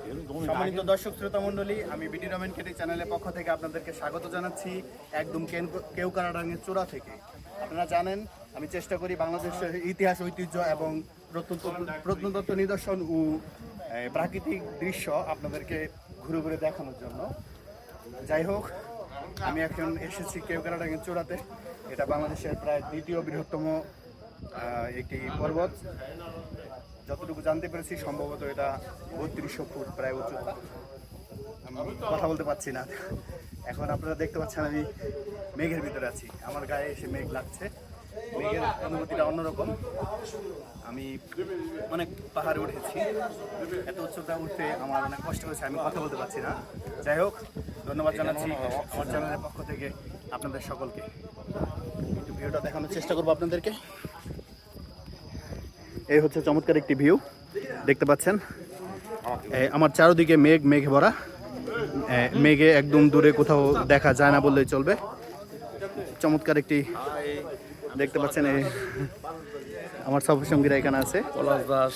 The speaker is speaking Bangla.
সম্মানিত দর্শক শ্রোতা মণ্ডলী, আমি বিডি রমেন কেটি চ্যানেলের পক্ষ থেকে আপনাদেরকে স্বাগত জানাচ্ছি একদম কেওক্রাডাঙ্গের চূড়া থেকে। আপনারা জানেন আমি চেষ্টা করি বাংলাদেশের ইতিহাস, ঐতিহ্য এবং প্রত্নতত্ত্ব নিদর্শন ও প্রাকৃতিক দৃশ্য আপনাদেরকে ঘুরে ঘুরে দেখানোর জন্য। যাই হোক, আমি এখন এসেছি কেওক্রাডাঙ্গের চূড়াতে। এটা বাংলাদেশের প্রায় দ্বিতীয় বৃহত্তম একটি পর্বত। যতটুকু জানতে পেরেছি সম্ভবত এটা 3200 ফুট প্রায় উচ্চতা। আমি কথা বলতে পারছি না। এখন আপনারা দেখতে পাচ্ছেন আমি মেঘের ভিতরে আছি, আমার গায়ে এসে মেঘ লাগছে। মেঘের অনুভূতিটা অন্যরকম। আমি অনেক পাহাড়ে উঠেছি, এত উচ্চতা উঠতে আমার অনেক কষ্ট হয়েছে, আমি কথা বলতে পারছি না। যাই হোক, ধন্যবাদ জানাচ্ছি আমার চ্যানেলের পক্ষ থেকে আপনাদের সকলকে। একটু ভিউটা দেখানোর চেষ্টা করবো আপনাদেরকে। এই হচ্ছে চমৎকার একটি ভিউ, দেখতে পাচ্ছেন আমার চারদিকে মেঘে ভরা। মেঘে একদম দূরে কোথাও দেখা যায় না বললেই চলবে। চমৎকার একটি দেখতে পাচ্ছেন, আমার সফরসঙ্গীরা এখানে আছে। পলাশ দাস